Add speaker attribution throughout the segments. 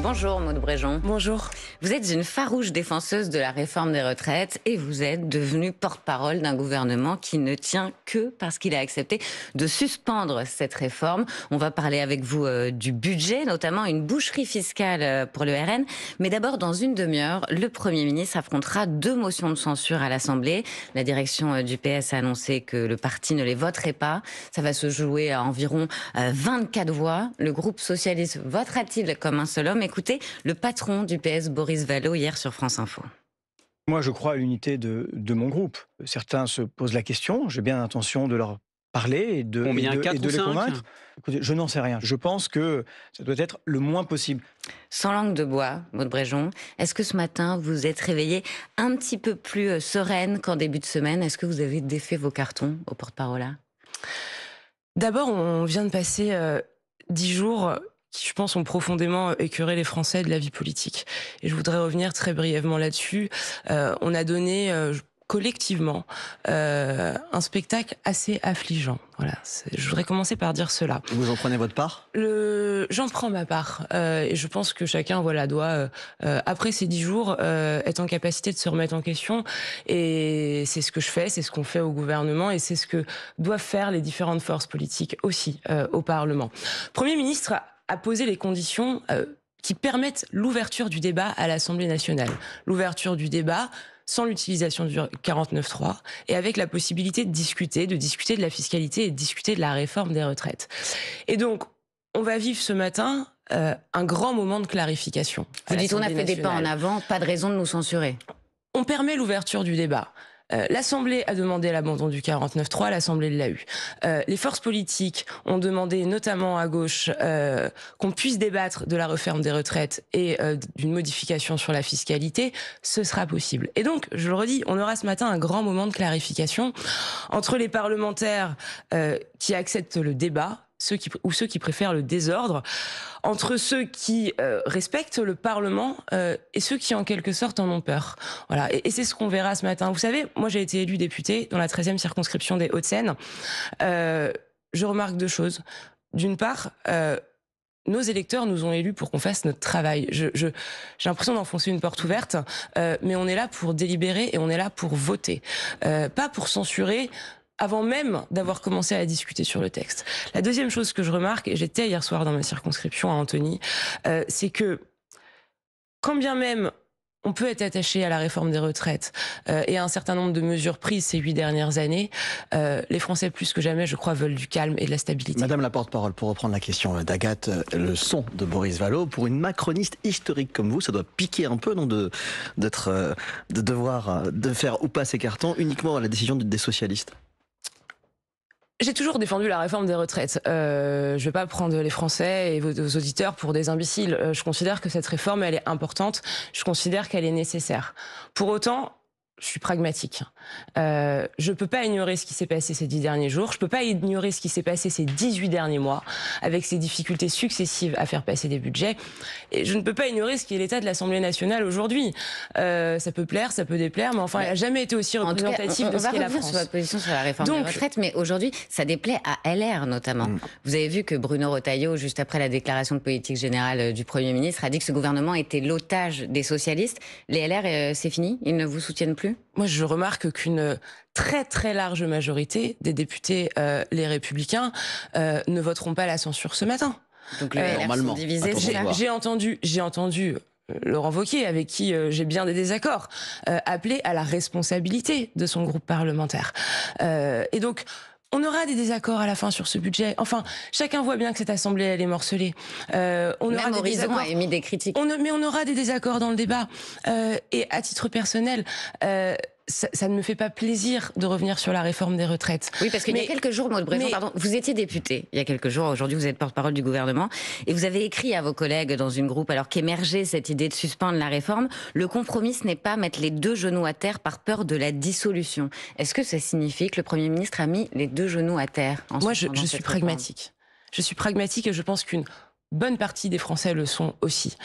Speaker 1: Bonjour Maud Bréjon.
Speaker 2: Bonjour.
Speaker 1: Vous êtes une farouche défenseuse de la réforme des retraites et vous êtes devenue porte-parole d'un gouvernement qui ne tient que parce qu'il a accepté de suspendre cette réforme. On va parler avec vous du budget, notamment une boucherie fiscale pour le RN. Mais d'abord, dans une demi-heure, le Premier ministre affrontera 2 motions de censure à l'Assemblée. La direction du PS a annoncé que le parti ne les voterait pas. Ça va se jouer à environ 24 voix. Le groupe socialiste votera-t-il comme un seul homme? Écoutez le patron du PS, Boris Vallaud, hier sur France Info.
Speaker 3: Moi, je crois à l'unité de mon groupe. Certains se posent la question. J'ai bien l'intention de leur parler et de les convaincre. Écoutez, je n'en sais rien. Je pense que ça doit être le moins possible.
Speaker 1: Sans langue de bois, Maud Bréjon, est-ce que ce matin, vous êtes réveillée un petit peu plus sereine qu'en début de semaine? Est-ce que vous avez défait vos cartons au porte-parole là?
Speaker 2: D'abord, on vient de passer 10 jours qui, je pense, ont profondément écœuré les Français de la vie politique. Et je voudrais revenir très brièvement là-dessus. On a donné collectivement un spectacle assez affligeant. Voilà, je voudrais commencer par dire cela.
Speaker 4: Vous en prenez votre part?
Speaker 2: J'en prends ma part. Et je pense que chacun doit, après ces 10 jours, être en capacité de se remettre en question. Et c'est ce que je fais, c'est ce qu'on fait au gouvernement et c'est ce que doivent faire les différentes forces politiques aussi au Parlement. Premier ministre a posé les conditions qui permettent l'ouverture du débat à l'Assemblée nationale. L'ouverture du débat sans l'utilisation du 49.3 et avec la possibilité de discuter de la fiscalité et de discuter de la réforme des retraites. Et donc, on va vivre ce matin un grand moment de clarification.
Speaker 1: Vous dites on a fait des pas en avant, pas de raison de nous censurer.
Speaker 2: On permet l'ouverture du débat. L'Assemblée a demandé l'abandon du 49.3, l'Assemblée l'a eu. Les forces politiques ont demandé, notamment à gauche, qu'on puisse débattre de la réforme des retraites et d'une modification sur la fiscalité. Ce sera possible. Et donc, je le redis, on aura ce matin un grand moment de clarification entre les parlementaires qui acceptent le débat, ceux qui préfèrent le désordre, entre ceux qui respectent le Parlement et ceux qui, en quelque sorte, en ont peur. Voilà. Et c'est ce qu'on verra ce matin. Vous savez, moi, j'ai été élue députée dans la 13e circonscription des Hauts-de-Seine. Je remarque 2 choses. D'une part, nos électeurs nous ont élus pour qu'on fasse notre travail. J'ai l'impression d'enfoncer une porte ouverte, mais on est là pour délibérer et on est là pour voter. Pas pour censurer, avant même d'avoir commencé à discuter sur le texte. La deuxième chose que je remarque, et j'étais hier soir dans ma circonscription à Antony, c'est que quand bien même on peut être attaché à la réforme des retraites et à un certain nombre de mesures prises ces 8 dernières années, les Français plus que jamais, je crois, veulent du calme et de la stabilité.
Speaker 4: Madame la porte-parole, pour reprendre la question d'Agathe, le son de Boris Vallaud, pour une macroniste historique comme vous, ça doit piquer un peu, non, de devoir de faire ou pas ces cartons uniquement à la décision des socialistes?
Speaker 2: J'ai toujours défendu la réforme des retraites. Je vais pas prendre les Français et vos auditeurs pour des imbéciles. Je considère que cette réforme, elle est importante. Je considère qu'elle est nécessaire. Pour autant, je suis pragmatique. Je peux pas ignorer ce qui s'est passé ces 10 derniers jours. Je peux pas ignorer ce qui s'est passé ces 18 derniers mois, avec ces difficultés successives à faire passer des budgets. Et je ne peux pas ignorer ce qui est l'état de l'Assemblée nationale aujourd'hui. Ça peut plaire, ça peut déplaire, mais enfin, elle n'a jamais été aussi représentative de ce qu'est la France.
Speaker 1: On va revenir sur votre position sur la réforme des retraites, mais aujourd'hui, ça déplaît à LR notamment. Vous avez vu que Bruno Retailleau, juste après la déclaration de politique générale du Premier ministre, a dit que ce gouvernement était l'otage des socialistes. Les LR, c'est fini? Ils ne vous soutiennent plus?
Speaker 2: Moi, je remarque qu'une très très large majorité des députés les Républicains ne voteront pas la censure ce matin.
Speaker 1: Donc les LR sont divisés.
Speaker 2: J'ai entendu Laurent Wauquiez, avec qui j'ai bien des désaccords, appeler à la responsabilité de son groupe parlementaire. Et donc, on aura des désaccords à la fin sur ce budget. Enfin, chacun voit bien que cette assemblée, elle est morcelée.
Speaker 1: Même Horizon a émis des critiques.
Speaker 2: Mais on aura des désaccords dans le débat. Et à titre personnel, ça ne me fait pas plaisir de revenir sur la réforme des retraites.
Speaker 1: Oui, parce qu'il y a quelques jours, Maud Bréjon, pardon, vous étiez députée il y a quelques jours. Aujourd'hui, vous êtes porte-parole du gouvernement. Et vous avez écrit à vos collègues dans une groupe, alors qu'émergeait cette idée de suspendre la réforme, le compromis, ce n'est pas mettre les 2 genoux à terre par peur de la dissolution. Est-ce que ça signifie que le Premier ministre a mis les 2 genoux à terre?
Speaker 2: Moi, je suis pragmatique. Je suis pragmatique et je pense qu'une bonne partie des Français le sont aussi.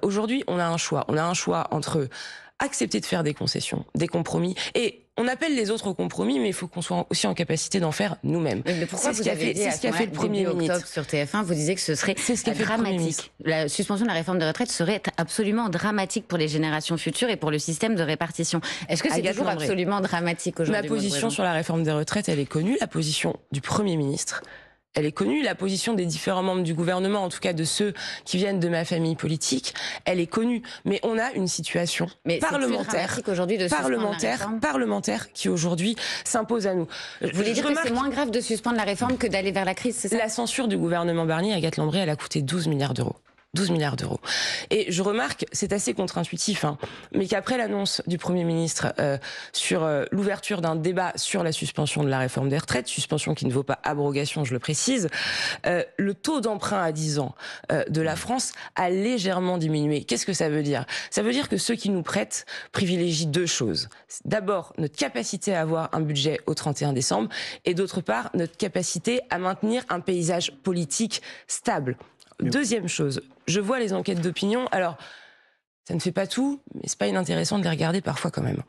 Speaker 2: Aujourd'hui, on a un choix. On a un choix entre accepter de faire des concessions, des compromis. Et on appelle les autres au compromis, mais il faut qu'on soit aussi en capacité d'en faire nous-mêmes.
Speaker 1: Mais pourquoi
Speaker 2: c'est ce qu'a fait le Premier ministre
Speaker 1: sur TF1, vous disiez que ce serait dramatique. La suspension de la réforme des retraites serait absolument dramatique pour les générations futures et pour le système de répartition. Est-ce que c'est toujours absolument dramatique aujourd'hui?
Speaker 2: Ma position sur la réforme des retraites, elle est connue. La position du Premier ministre, elle est connue. La position des différents membres du gouvernement, en tout cas de ceux qui viennent de ma famille politique, elle est connue. Mais on a une situation parlementaire qui aujourd'hui s'impose à nous.
Speaker 1: Vous voulez dire que c'est moins grave de suspendre la réforme que d'aller vers la crise, c'est ça?
Speaker 2: La censure du gouvernement Barnier, Agathe Lambray, elle a coûté 12 milliards d'euros. 12 milliards d'euros. Et je remarque, c'est assez contre-intuitif, mais qu'après l'annonce du Premier ministre sur l'ouverture d'un débat sur la suspension de la réforme des retraites, suspension qui ne vaut pas abrogation, je le précise, le taux d'emprunt à 10 ans de la France a légèrement diminué. Qu'est-ce que ça veut dire? Ça veut dire que ceux qui nous prêtent privilégient deux choses. D'abord, notre capacité à avoir un budget au 31 décembre et d'autre part, notre capacité à maintenir un paysage politique stable. Deuxième chose, je vois les enquêtes d'opinion. Alors, ça ne fait pas tout, mais c'est pas inintéressant de les regarder parfois quand même.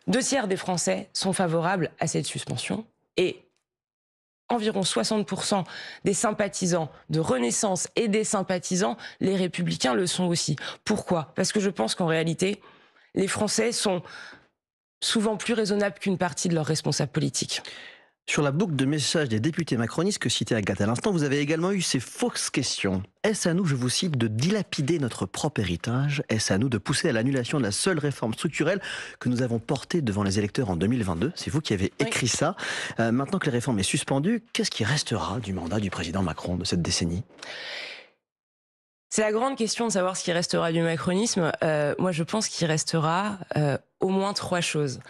Speaker 2: 2/3 des Français sont favorables à cette suspension et environ 60% des sympathisants de Renaissance et des sympathisants, les Républicains, le sont aussi. Pourquoi? Parce que je pense qu'en réalité, les Français sont souvent plus raisonnables qu'une partie de leurs responsables politiques.
Speaker 4: Sur la boucle de messages des députés macronistes que citait Agathe à l'instant, vous avez également eu ces fausses questions. Est-ce à nous, je vous cite, de dilapider notre propre héritage? Est-ce à nous de pousser à l'annulation de la seule réforme structurelle que nous avons portée devant les électeurs en 2022? C'est vous qui avez écrit ça. Maintenant que la réforme est suspendue, qu'est-ce qui restera du mandat du président Macron de cette décennie?
Speaker 2: C'est la grande question de savoir ce qui restera du macronisme. Moi, je pense qu'il restera au moins 3 choses.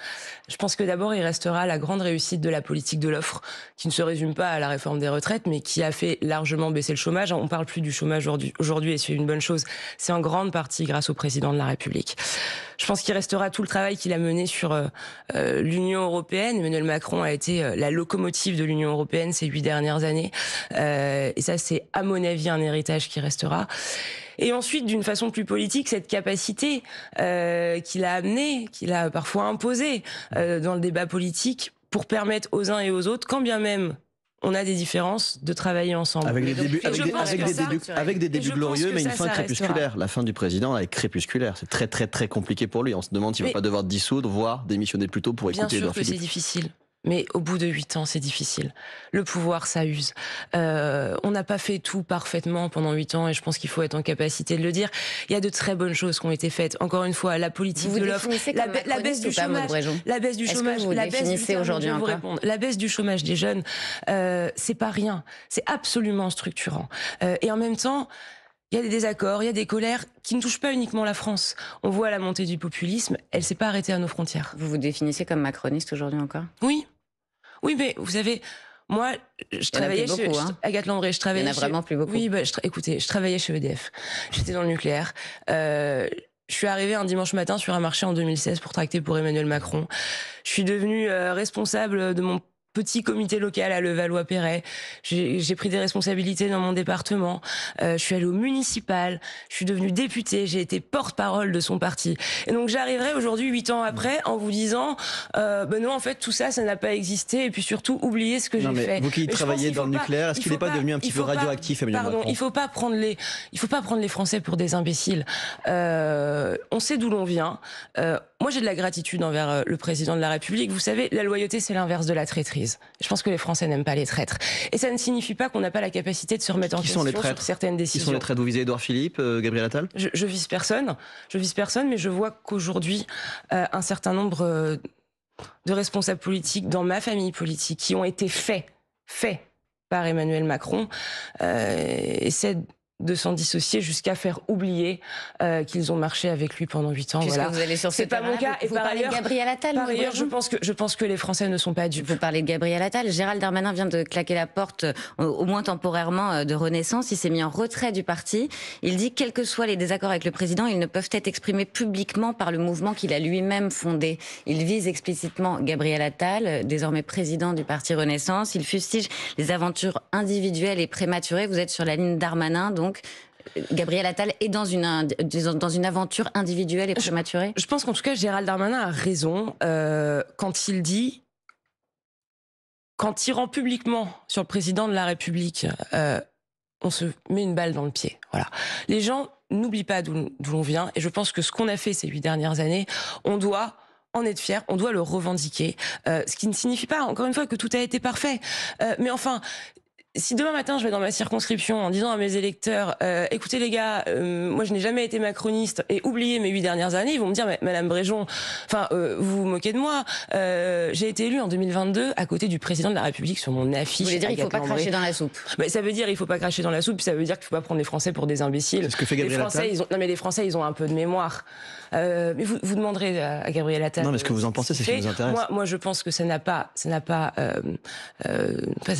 Speaker 2: Je pense que d'abord, il restera la grande réussite de la politique de l'offre, qui ne se résume pas à la réforme des retraites, mais qui a fait largement baisser le chômage. On ne parle plus du chômage aujourd'hui, et c'est une bonne chose. C'est en grande partie grâce au président de la République. Je pense qu'il restera tout le travail qu'il a mené sur l'Union européenne. Emmanuel Macron a été la locomotive de l'Union européenne ces 8 dernières années. Et ça, c'est à mon avis un héritage qui restera. Et ensuite, d'une façon plus politique, cette capacité qu'il a amenée, qu'il a parfois imposée dans le débat politique pour permettre aux uns et aux autres, quand bien même on a des différences, de travailler ensemble.
Speaker 4: Avec des débuts glorieux, mais une fin crépusculaire. La fin du président est crépusculaire. C'est très très très compliqué pour lui. On se demande s'il ne va pas devoir dissoudre, voire démissionner plus tôt pour écouter Édouard Philippe.
Speaker 2: Bien sûr que c'est difficile. Mais au bout de 8 ans, c'est difficile. Le pouvoir, ça use. On n'a pas fait tout parfaitement pendant 8 ans et je pense qu'il faut être en capacité de le dire. Il y a de très bonnes choses qui ont été faites. Encore une fois, la politique de l'offre, la baisse du chômage, la baisse du chômage des jeunes, c'est pas rien. C'est absolument structurant. Et en même temps, il y a des désaccords, il y a des colères qui ne touchent pas uniquement la France. On voit la montée du populisme, elle s'est pas arrêtée à nos frontières.
Speaker 1: Vous vous définissez comme macroniste aujourd'hui encore?
Speaker 2: Oui. Oui, mais vous savez, moi, je travaillais chez Agathe Lambray, je travaillais.
Speaker 1: Il y en a vraiment plus beaucoup.
Speaker 2: Oui, écoutez, je travaillais chez EDF. J'étais dans le nucléaire. Je suis arrivée un dimanche matin sur un marché en 2016 pour tracter pour Emmanuel Macron. Je suis devenue responsable de mon petit comité local à Levallois-Perret. J'ai pris des responsabilités dans mon département. Je suis allée au municipal. Je suis devenue députée. J'ai été porte-parole de son parti. Et donc j'arriverai aujourd'hui, 8 ans après, en vous disant non, en fait, tout ça, ça n'a pas existé. Et puis surtout, oubliez ce que j'ai fait.
Speaker 4: Vous qui travaillez dans le nucleaire, est-ce qu'il n'est pas devenu un petit peu radioactif, Emmanuel Macron?
Speaker 2: Il faut pas prendre les Français pour des imbéciles. On sait d'où l'on vient. Moi, j'ai de la gratitude envers le président de la République. Vous savez, la loyauté, c'est l'inverse de la traîtrise. Je pense que les Français n'aiment pas les traîtres. Et ça ne signifie pas qu'on n'a pas la capacité de se remettre en question sur certaines décisions.
Speaker 4: Qui sont les traîtres? Vous visez Édouard Philippe, Gabriel Attal?
Speaker 2: Je vise personne, mais je vois qu'aujourd'hui, un certain nombre de responsables politiques dans ma famille politique qui ont été faits par Emmanuel Macron essaient de s'en dissocier jusqu'à faire oublier qu'ils ont marché avec lui pendant 8 ans. Voilà.
Speaker 1: Vous allez sur
Speaker 2: c'est pas mon cas. Et par ailleurs,
Speaker 1: Gabriel Attal,
Speaker 2: je pense que les Français ne sont pas dupes.
Speaker 1: Vous parlez de Gabriel Attal. Gérald Darmanin vient de claquer la porte, au moins temporairement, de Renaissance. Il s'est mis en retrait du parti. Il dit, quels que soient les désaccords avec le président, ils ne peuvent être exprimés publiquement par le mouvement qu'il a lui-même fondé. Il vise explicitement Gabriel Attal, désormais président du parti Renaissance. Il fustige les aventures individuelles et prématurées. Vous êtes sur la ligne Darmanin, donc Gabriel Attal est dans une aventure individuelle et prématurée?
Speaker 2: Je pense qu'en tout cas, Gérald Darmanin a raison quand il dit, qu'en tirant publiquement sur le président de la République, on se met une balle dans le pied. Voilà. Les gens n'oublient pas d'où l'on vient, et je pense que ce qu'on a fait ces 8 dernières années, on doit en être fier, on doit le revendiquer, ce qui ne signifie pas, encore une fois, que tout a été parfait. Mais enfin, si demain matin je vais dans ma circonscription en disant à mes électeurs écoutez les gars, moi je n'ai jamais été macroniste et oubliez mes 8 dernières années, ils vont me dire mais Madame Bréjon, enfin vous vous moquez de moi, j'ai été élue en 2022 à côté du président de la République sur mon affiche. Vous
Speaker 1: voulez dire il faut pas cracher dans la soupe?
Speaker 2: Ça veut dire il faut pas cracher dans la soupe, puis ça veut dire qu'il faut pas prendre les Français pour des imbéciles.
Speaker 4: C'est ce que fait Gabriel Attal.
Speaker 2: Non mais les Français ils ont un peu de mémoire. Mais vous demanderez à Gabriel Attal.
Speaker 4: Non mais ce que vous en pensez, c'est ce qui nous intéresse.
Speaker 2: Moi je pense que ça n'a pas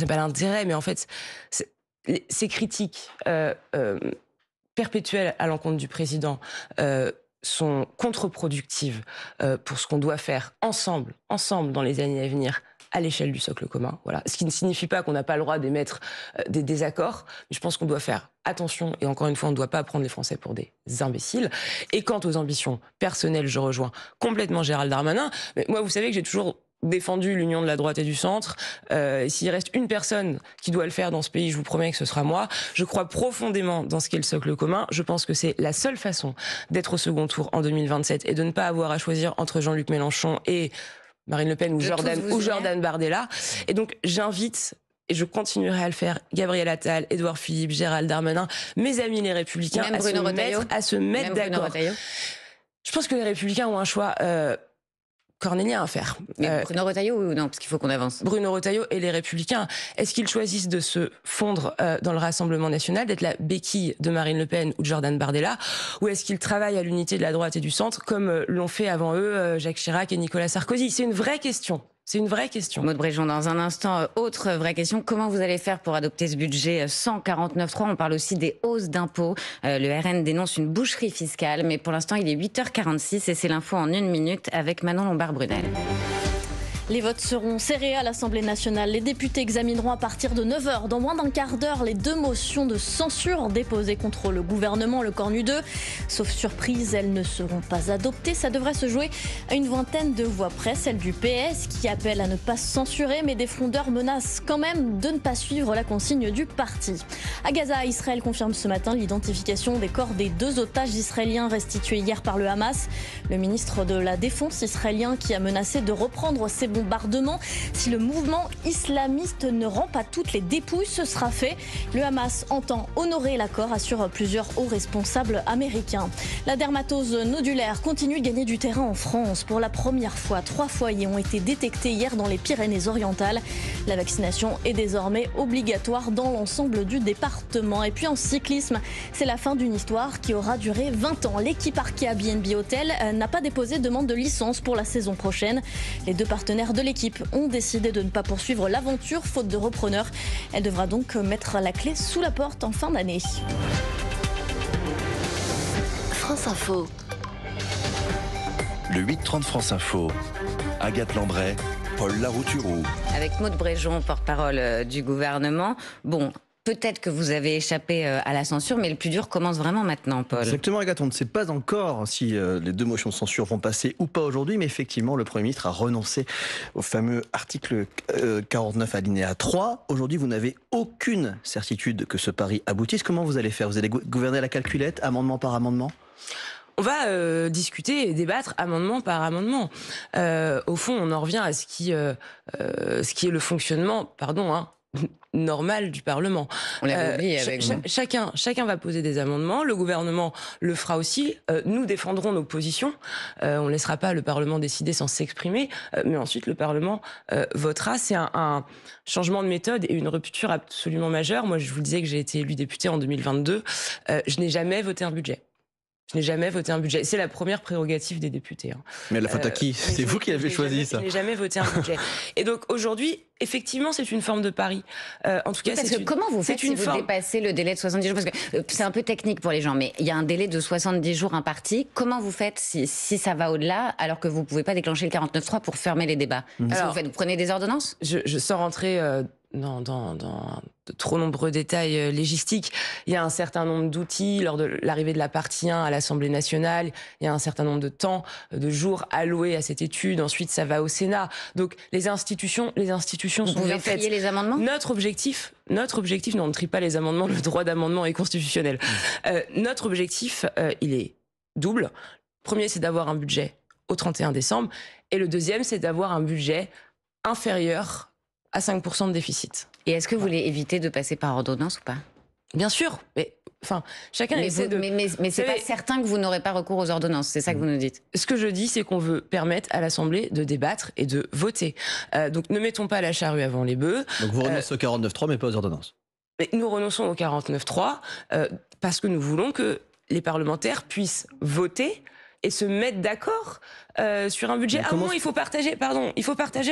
Speaker 2: l'intérêt, mais en fait ces critiques perpétuelles à l'encontre du président sont contre-productives pour ce qu'on doit faire ensemble dans les années à venir à l'échelle du socle commun. Voilà. Ce qui ne signifie pas qu'on n'a pas le droit d'émettre des désaccords, mais je pense qu'on doit faire attention, et encore une fois, on ne doit pas prendre les Français pour des imbéciles. Et quant aux ambitions personnelles, je rejoins complètement Gérald Darmanin. Mais moi, vous savez que j'ai toujours défendu l'union de la droite et du centre. S'il reste une personne qui doit le faire dans ce pays, je vous promets que ce sera moi. Je crois profondément dans ce qu'est le socle commun. Je pense que c'est la seule façon d'être au second tour en 2027 et de ne pas avoir à choisir entre Jean-Luc Mélenchon et Marine Le Pen ou Jordan Bardella. Et donc j'invite, et je continuerai à le faire, Gabriel Attal, Édouard Philippe, Gérald Darmanin, mes amis les Républicains, à se mettre d'accord. Je pense que les Républicains ont un choix cornélien à faire.
Speaker 1: Mais Bruno Retailleau ou non? Parce qu'il faut qu'on avance.
Speaker 2: Bruno Retailleau et les Républicains. Est-ce qu'ils choisissent de se fondre dans le Rassemblement national, d'être la béquille de Marine Le Pen ou de Jordan Bardella, ou est-ce qu'ils travaillent à l'unité de la droite et du centre, comme l'ont fait avant eux Jacques Chirac et Nicolas Sarkozy? C'est une vraie question. C'est une vraie question.
Speaker 1: Maud Bréjon, dans un instant, autre vraie question. Comment vous allez faire pour adopter ce budget 149.3? On parle aussi des hausses d'impôts. Le RN dénonce une boucherie fiscale, mais pour l'instant, il est 8h46 et c'est l'info en 1 minute avec Manon Lombard-Brunel.
Speaker 5: Les votes seront serrés à l'Assemblée nationale. Les députés examineront à partir de 9h, dans moins d'un quart d'heure, les 2 motions de censure déposées contre le gouvernement, le Cornu 2. Sauf surprise, elles ne seront pas adoptées. Ça devrait se jouer à une vingtaine de voix près. Celle du PS qui appelle à ne pas censurer, mais des frondeurs menacent quand même de ne pas suivre la consigne du parti. À Gaza, Israël confirme ce matin l'identification des corps des 2 otages israéliens restitués hier par le Hamas. Le ministre de la Défense israélien qui a menacé de reprendre ses bombardements. Si le mouvement islamiste ne rend pas toutes les dépouilles, ce sera fait. Le Hamas entend honorer l'accord, assurent plusieurs hauts responsables américains. La dermatose nodulaire continue de gagner du terrain en France. Pour la première fois, 3 foyers ont été détectés hier dans les Pyrénées-Orientales. La vaccination est désormais obligatoire dans l'ensemble du département. Et puis en cyclisme, c'est la fin d'une histoire qui aura duré 20 ans. L'équipe Arkea BNB Hotel n'a pas déposé de demande de licence pour la saison prochaine. Les 2 partenaires de l'équipe ont décidé de ne pas poursuivre l'aventure faute de repreneur. Elle devra donc mettre la clé sous la porte en fin d'année.
Speaker 6: France Info.
Speaker 7: Le 8-30 France Info. Agathe Lambray, Paul Larouturou.
Speaker 1: Avec Maud Bréjon, porte-parole du gouvernement. Bon, peut-être que vous avez échappé à la censure, mais le plus dur commence vraiment maintenant, Paul.
Speaker 4: Exactement, Agathe. On ne sait pas encore si les 2 motions de censure vont passer ou pas aujourd'hui, mais effectivement, le Premier ministre a renoncé au fameux article 49 alinéa 3. Aujourd'hui, vous n'avez aucune certitude que ce pari aboutisse. Comment vous allez faire? Vous allez gouverner à la calculette, amendement par amendement?
Speaker 2: On va discuter et débattre amendement par amendement. Au fond, on en revient à ce qui est le fonctionnement, normal du Parlement.
Speaker 1: On l'avait oublié avec vous.
Speaker 2: Chacun va poser des amendements, le gouvernement le fera aussi, nous défendrons nos positions, on ne laissera pas le Parlement décider sans s'exprimer, mais ensuite le Parlement votera. C'est un changement de méthode et une rupture absolument majeure. Moi, je vous disais que j'ai été élu député en 2022, je n'ai jamais voté un budget. Je n'ai jamais voté un budget. C'est la première prérogative des députés.
Speaker 4: Mais la faute à qui? C'est vous qui avez choisi ça.
Speaker 2: Je n'ai jamais voté un budget. Et donc aujourd'hui, effectivement, c'est une forme de pari. En tout cas,
Speaker 1: comment vous faites si vous dépassez le délai de 70 jours? Parce que c'est un peu technique pour les gens, mais il y a un délai de 70 jours imparti. Comment vous faites si ça va au-delà, alors que vous ne pouvez pas déclencher le 49.3 pour fermer les débats? Alors, vous prenez des ordonnances?
Speaker 2: Sans rentrer dans de trop nombreux détails légistiques. Il y a un certain nombre d'outils lors de l'arrivée de la partie 1 à l'Assemblée nationale. Il y a un certain nombre de temps, de jours alloués à cette étude. Ensuite, ça va au Sénat. Donc, les institutions sont bien faites.
Speaker 1: Vous pouvez trier les amendements ?
Speaker 2: Notre objectif, non, on ne trie pas les amendements. Le droit d'amendement est constitutionnel. Notre objectif, il est double. Le premier, c'est d'avoir un budget au 31 décembre. Et le deuxième, c'est d'avoir un budget inférieur à 5% de déficit.
Speaker 1: Et est-ce que vous voulez éviter de passer par ordonnance ou pas ?
Speaker 2: Bien sûr, mais chacun essaie de...
Speaker 1: Mais c'est pas certain que vous n'aurez pas recours aux ordonnances, c'est ça que vous nous dites.
Speaker 2: Ce que je dis, c'est qu'on veut permettre à l'Assemblée de débattre et de voter. Donc ne mettons pas la charrue avant les bœufs.
Speaker 4: Donc vous renoncez au 49.3 mais pas aux ordonnances.
Speaker 2: Mais nous renonçons au 49.3 parce que nous voulons que les parlementaires puissent voter et se mettre d'accord sur un budget. À un moment, il faut partager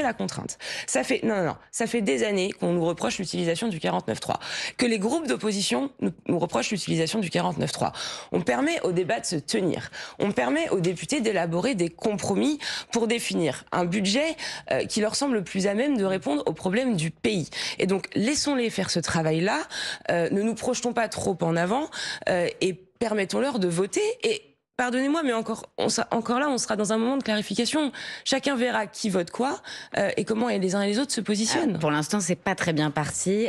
Speaker 2: la contrainte. Ça fait des années qu'on nous reproche l'utilisation du 49.3, que les groupes d'opposition nous reprochent l'utilisation du 49.3. On permet au débat de se tenir. On permet aux députés d'élaborer des compromis pour définir un budget qui leur semble le plus à même de répondre aux problèmes du pays. Et donc, laissons-les faire ce travail-là. Ne nous projetons pas trop en avant et permettons-leur de voter. Et pardonnez-moi, mais encore là, on sera dans un moment de clarification. Chacun verra qui vote quoi et comment les uns et les autres se positionnent.
Speaker 1: Pour l'instant, c'est pas très bien parti.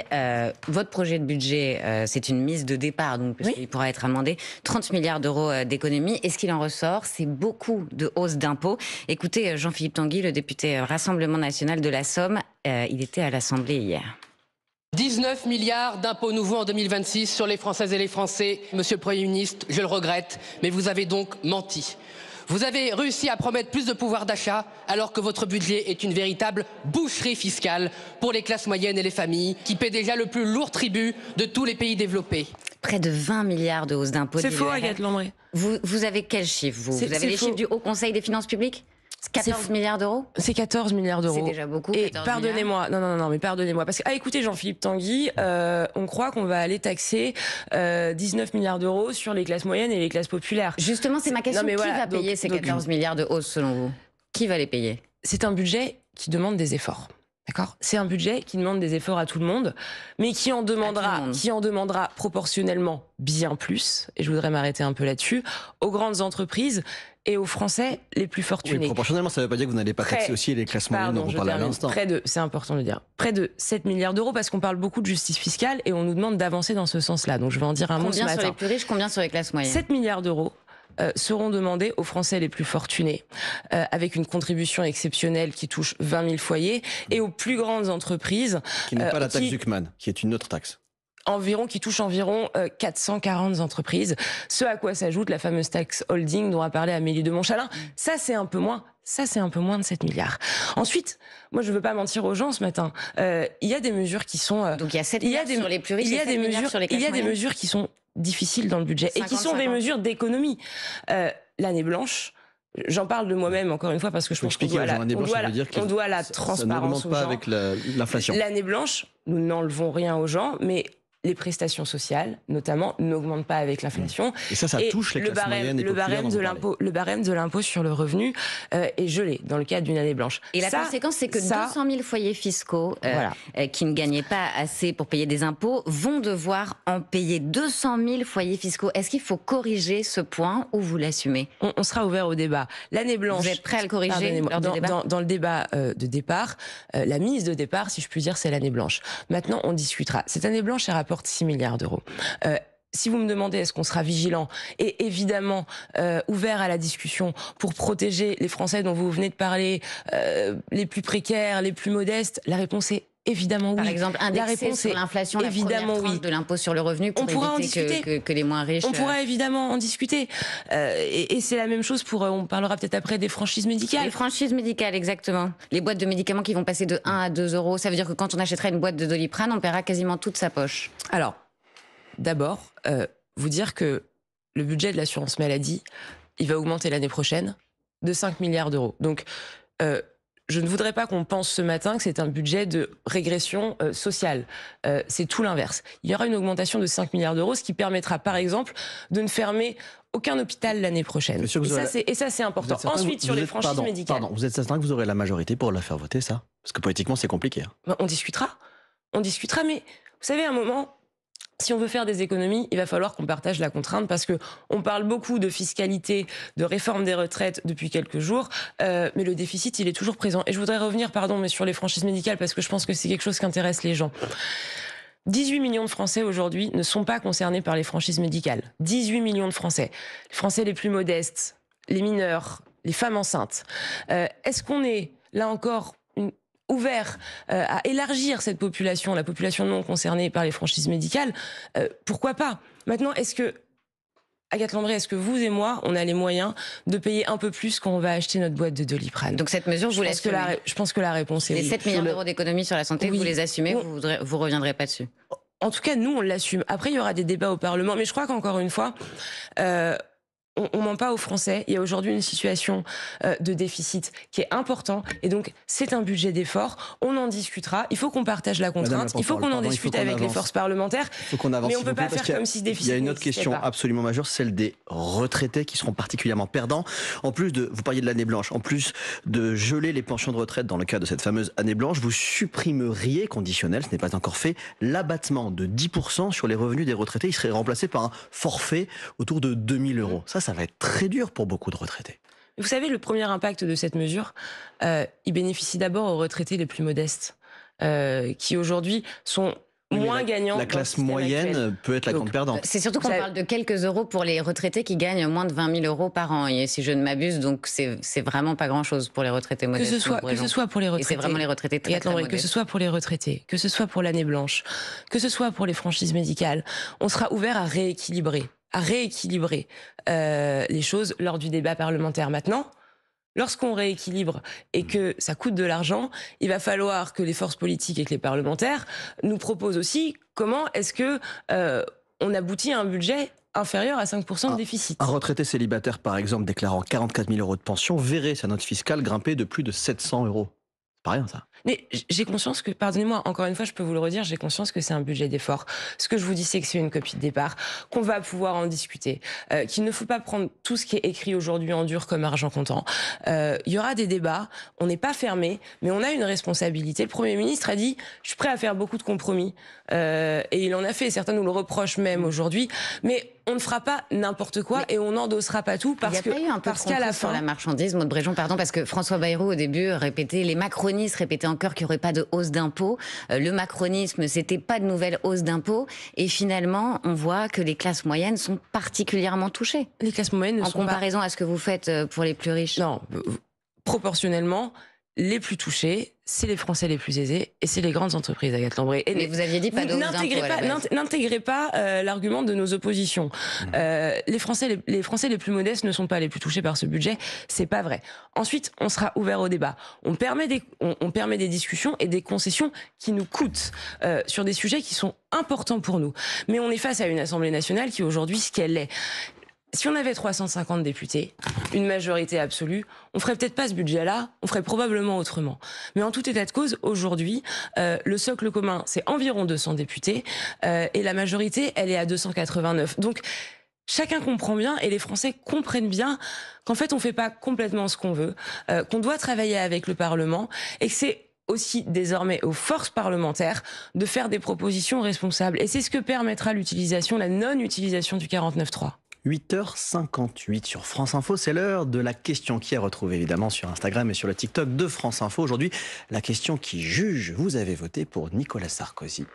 Speaker 1: Votre projet de budget, c'est une mise de départ, donc parce qu'il pourra être amendé. 30 milliards d'euros d'économies. Et ce qu'il en ressort, c'est beaucoup de hausses d'impôts. Écoutez, Jean-Philippe Tanguy, le député Rassemblement National de la Somme, il était à l'Assemblée hier.
Speaker 8: 19 milliards d'impôts nouveaux en 2026 sur les Françaises et les Français. Monsieur le Premier ministre, je le regrette, mais vous avez donc menti. Vous avez réussi à promettre plus de pouvoir d'achat alors que votre budget est une véritable boucherie fiscale pour les classes moyennes et les familles qui paient déjà le plus lourd tribut de tous les pays développés.
Speaker 1: Près de 20 milliards de hausse d'impôts.
Speaker 2: C'est faux, Agathe Lambray.
Speaker 1: Vous avez quel chiffre, vous avez les chiffres du Haut Conseil des finances publiques ? 14 milliards d'euros ?
Speaker 2: C'est 14 milliards d'euros.
Speaker 1: C'est déjà beaucoup.
Speaker 2: Et pardonnez-moi, mais pardonnez-moi, parce que, écoutez Jean-Philippe Tanguy, on croit qu'on va aller taxer 19 milliards d'euros sur les classes moyennes et les classes populaires.
Speaker 1: Justement, c'est ma question. Qui va payer ces 14 milliards de hausse selon vous ? Qui va les payer ?
Speaker 2: C'est un budget qui demande des efforts. D'accord ? C'est un budget qui demande des efforts à tout le monde, mais qui en demandera proportionnellement bien plus, et je voudrais m'arrêter un peu là-dessus, aux grandes entreprises et aux Français les plus fortunés.
Speaker 4: Oui, proportionnellement, ça ne veut pas dire que vous n'allez pas taxer aussi les classes moyennes dont on parlait à l'instant.
Speaker 2: C'est important de le dire, près de 7 milliards d'euros, parce qu'on parle beaucoup de justice fiscale et on nous demande d'avancer dans ce sens-là. Donc je vais en dire un mot ce matin.
Speaker 1: Combien sur les plus riches, combien sur les classes moyennes ?
Speaker 2: 7 milliards d'euros seront demandés aux Français les plus fortunés, avec une contribution exceptionnelle qui touche 20 000 foyers, et aux plus grandes entreprises...
Speaker 4: Qui n'est pas la taxe Zuckman, qui est une autre taxe.
Speaker 2: Qui touche environ 440 entreprises, ce à quoi s'ajoute la fameuse taxe holding dont a parlé Amélie de Montchalin. Ça, c'est un peu moins de 7 milliards. Ensuite, moi, je veux pas mentir aux gens ce matin. Il y a des mesures qui sont...
Speaker 1: Donc il y a 7 milliards sur les plus riches, et 7 milliards sur les classes moyennes.
Speaker 2: Il y a des mesures qui sont difficiles dans le budget, et qui sont des mesures d'économie. L'année blanche... J'en parle de moi-même, encore une fois, parce que je pense qu'on doit la transparence. Ça
Speaker 4: n'augmente pas avec l'inflation.
Speaker 2: L'année blanche, nous n'enlevons rien aux gens, mais les prestations sociales, notamment, n'augmentent pas avec l'inflation.
Speaker 4: Et ça touche les classes moyennes et populaires.
Speaker 2: Le barème de l'impôt sur le revenu est gelé dans le cadre d'une année blanche.
Speaker 1: Et la conséquence, c'est que 200 000 foyers fiscaux qui ne gagnaient pas assez pour payer des impôts vont devoir en payer. 200 000 foyers fiscaux. Est-ce qu'il faut corriger ce point ou vous l'assumez ?
Speaker 2: On sera ouvert au débat. L'année blanche...
Speaker 1: Vous êtes prêt à le corriger lors du débat ?
Speaker 2: Dans le débat de départ, la mise de départ, si je puis dire, c'est l'année blanche. Maintenant, on discutera. Cette année blanche, elle rapporte 6 milliards d'euros. Si vous me demandez est-ce qu'on sera vigilant et évidemment ouvert à la discussion pour protéger les Français dont vous venez de parler, les plus précaires, les plus modestes, la réponse est évidemment oui.
Speaker 1: Par exemple, indexer sur l'inflation, évidemment la première tranche de l'impôt sur le revenu pour éviter que les moins riches...
Speaker 2: On pourra évidemment en discuter. Et c'est la même chose on parlera peut-être après des franchises médicales.
Speaker 1: Les franchises médicales, exactement. Les boîtes de médicaments qui vont passer de 1 à 2 euros. Ça veut dire que quand on achèterait une boîte de Doliprane, on paiera quasiment toute sa poche.
Speaker 2: Alors, d'abord, vous dire que le budget de l'assurance maladie, il va augmenter l'année prochaine de 5 milliards d'euros. Donc, je ne voudrais pas qu'on pense ce matin que c'est un budget de régression sociale. C'est tout l'inverse. Il y aura une augmentation de 5 milliards d'euros, ce qui permettra, par exemple, de ne fermer aucun hôpital l'année prochaine. Et ça, c'est important. Ensuite, sur les franchises médicales...
Speaker 4: Vous êtes certain que vous aurez la majorité pour la faire voter, ça ? Parce que politiquement, c'est compliqué.
Speaker 2: On discutera. on discutera. Mais vous savez, à un moment, si on veut faire des économies, il va falloir qu'on partage la contrainte parce que on parle beaucoup de fiscalité, de réforme des retraites depuis quelques jours, mais le déficit, il est toujours présent. Et je voudrais revenir, mais sur les franchises médicales parce que je pense que c'est quelque chose qui intéresse les gens. 18 millions de Français aujourd'hui ne sont pas concernés par les franchises médicales. 18 millions de Français. Les Français les plus modestes, les mineurs, les femmes enceintes. Est-ce qu'on est, là encore, ouvert à élargir cette population, la population non concernée par les franchises médicales? Pourquoi pas? Maintenant, est-ce que, Agathe Lambray, est-ce que vous et moi, on a les moyens de payer un peu plus quand on va acheter notre boîte de Doliprane?
Speaker 1: Donc cette mesure, vous l'assumez?
Speaker 2: Je pense que la réponse est oui.
Speaker 1: Les 7 milliards d'euros d'économies sur la santé, vous les assumez, vous reviendrez pas dessus?
Speaker 2: En tout cas, nous, on l'assume. Après, il y aura des débats au Parlement, mais je crois qu'encore une fois, on ment pas aux Français. Il y a aujourd'hui une situation de déficit qui est important. Et donc, c'est un budget d'effort. On en discutera. Il faut qu'on partage la contrainte. Il faut qu'on en discute avec les forces parlementaires.
Speaker 4: Il faut qu'on avance.
Speaker 2: Mais on ne peut pas faire comme si ce déficit.
Speaker 4: Il y a une autre question absolument majeure, celle des retraités qui seront particulièrement perdants. En plus de, vous parliez de l'année blanche, en plus de geler les pensions de retraite dans le cadre de cette fameuse année blanche, vous supprimeriez, conditionnel, ce n'est pas encore fait, l'abattement de 10% sur les revenus des retraités. Il serait remplacé par un forfait autour de 2 000 €. Ça va être très dur pour beaucoup de retraités.
Speaker 2: Vous savez, le premier impact de cette mesure, il bénéficie d'abord aux retraités les plus modestes, qui aujourd'hui sont moins gagnants.
Speaker 4: La classe moyenne peut être la grande perdante.
Speaker 1: C'est surtout qu'on parle de quelques euros pour les retraités qui gagnent moins de 20 000 € par an, et si je ne m'abuse, donc c'est vraiment pas grand-chose pour les retraités modestes.
Speaker 2: Que ce soit pour les retraités.
Speaker 1: Et c'est vraiment les retraités très modestes.
Speaker 2: Que ce soit pour les retraités, que ce soit pour l'année blanche, que ce soit pour les franchises médicales, on sera ouvert à rééquilibrer les choses lors du débat parlementaire. Maintenant, lorsqu'on rééquilibre et que ça coûte de l'argent, il va falloir que les forces politiques et que les parlementaires nous proposent aussi comment est-ce que on aboutit à un budget inférieur à 5% de déficit.
Speaker 4: Un retraité célibataire, par exemple, déclarant 44 000 € de pension, verrait sa note fiscale grimper de plus de 700 €. C'est pas rien, ça.
Speaker 2: Mais j'ai conscience que, pardonnez-moi, encore une fois, je peux vous le redire, j'ai conscience que c'est un budget d'effort. Ce que je vous dis, c'est que c'est une copie de départ, qu'on va pouvoir en discuter, qu'il ne faut pas prendre tout ce qui est écrit aujourd'hui en dur comme argent comptant. Il y aura des débats, on n'est pas fermé, mais on a une responsabilité. Le Premier ministre a dit, je suis prêt à faire beaucoup de compromis, et il en a fait, certains nous le reprochent même aujourd'hui, mais on ne fera pas n'importe quoi et on n'endossera pas tout parce qu'à la fin...
Speaker 1: sur la marchandise, Maud Bréjon, pardon, parce que François Bayrou, au début, répétait, les macronistes répétaient encore qu'il n'y aurait pas de hausse d'impôts. Le macronisme, c'était pas de nouvelle hausse d'impôts. Et finalement, on voit que les classes moyennes sont particulièrement touchées.
Speaker 2: Les classes moyennes ne sont pas...
Speaker 1: En comparaison à ce que vous faites pour les plus riches.
Speaker 2: Non, proportionnellement, les plus touchés, c'est les Français les plus aisés et c'est les grandes entreprises, Agathe Lambray.
Speaker 1: Mais vous aviez dit pas de hausse d'impôts.
Speaker 2: N'intégrez pas l'argument de nos oppositions. Les Français les plus modestes ne sont pas les plus touchés par ce budget, c'est pas vrai. Ensuite, on sera ouvert au débat. On permet des discussions et des concessions qui nous coûtent sur des sujets qui sont importants pour nous. Mais on est face à une Assemblée nationale qui aujourd'hui ce qu'elle est. Si on avait 350 députés, une majorité absolue, on ferait peut-être pas ce budget-là, on ferait probablement autrement. Mais en tout état de cause, aujourd'hui, le socle commun, c'est environ 200 députés, et la majorité, elle est à 289. Donc, chacun comprend bien, et les Français comprennent bien, qu'en fait, on fait pas complètement ce qu'on veut, qu'on doit travailler avec le Parlement, et que c'est aussi désormais aux forces parlementaires de faire des propositions responsables. Et c'est ce que permettra la non-utilisation du 49.3.
Speaker 4: 8h58 sur France Info, c'est l'heure de la question qui est retrouvée évidemment sur Instagram et sur le TikTok de France Info. Aujourd'hui, la question qui juge, vous avez voté pour Nicolas Sarkozy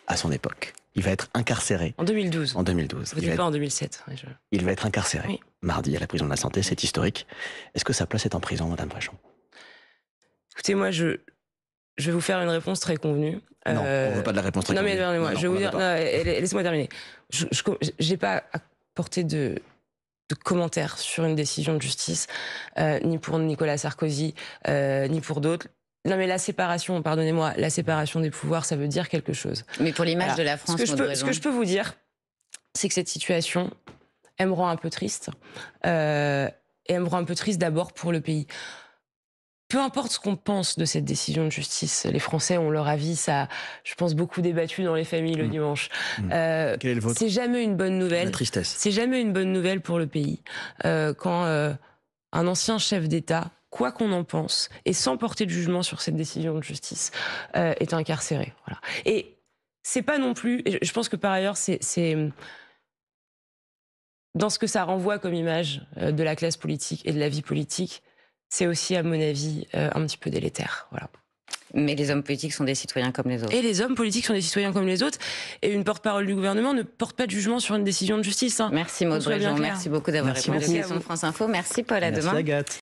Speaker 4: à son époque. Il va être incarcéré.
Speaker 2: En 2012.
Speaker 4: En 2012.
Speaker 2: Vous dites pas en 2007.
Speaker 4: Il va être incarcéré.
Speaker 2: Oui.
Speaker 4: Mardi à la prison de la Santé, c'est historique. Est-ce que sa place est en prison, Madame Bréjon?
Speaker 2: Écoutez, moi, je vais vous faire une réponse très convenue.
Speaker 4: Non, on ne veut pas de la réponse très convenue.
Speaker 2: Non, mais pardonnez-moi, je vais vous dire... Laissez-moi terminer. Je n'ai pas porté de commentaires sur une décision de justice, ni pour Nicolas Sarkozy, ni pour d'autres. Non, mais la séparation, pardonnez-moi, la séparation des pouvoirs, ça veut dire quelque chose.
Speaker 1: Mais pour l'image de la France,
Speaker 2: ce que je peux vous dire, c'est que cette situation, elle me rend un peu triste. Et elle me rend un peu triste d'abord pour le pays. Peu importe ce qu'on pense de cette décision de justice, les Français ont leur avis, ça, je pense, beaucoup débattu dans les familles le dimanche.
Speaker 4: Quel est le vôtre?
Speaker 2: C'est jamais une bonne nouvelle.
Speaker 4: La tristesse.
Speaker 2: C'est jamais une bonne nouvelle pour le pays quand un ancien chef d'État quoi qu'on en pense, et sans porter de jugement sur cette décision de justice, est incarcéré. Voilà. Et c'est pas non plus... Et je pense que par ailleurs, c'est dans ce que ça renvoie comme image de la classe politique et de la vie politique, c'est aussi, à mon avis, un petit peu délétère. Voilà.
Speaker 1: Mais les hommes politiques sont des citoyens comme les autres.
Speaker 2: Et les hommes politiques sont des citoyens comme les autres. Et une porte-parole du gouvernement ne porte pas de jugement sur une décision de justice.
Speaker 1: Merci Maud Brejon, merci beaucoup d'avoir répondu aux questions de France Info. Merci Paul, à demain.
Speaker 4: Merci Agathe.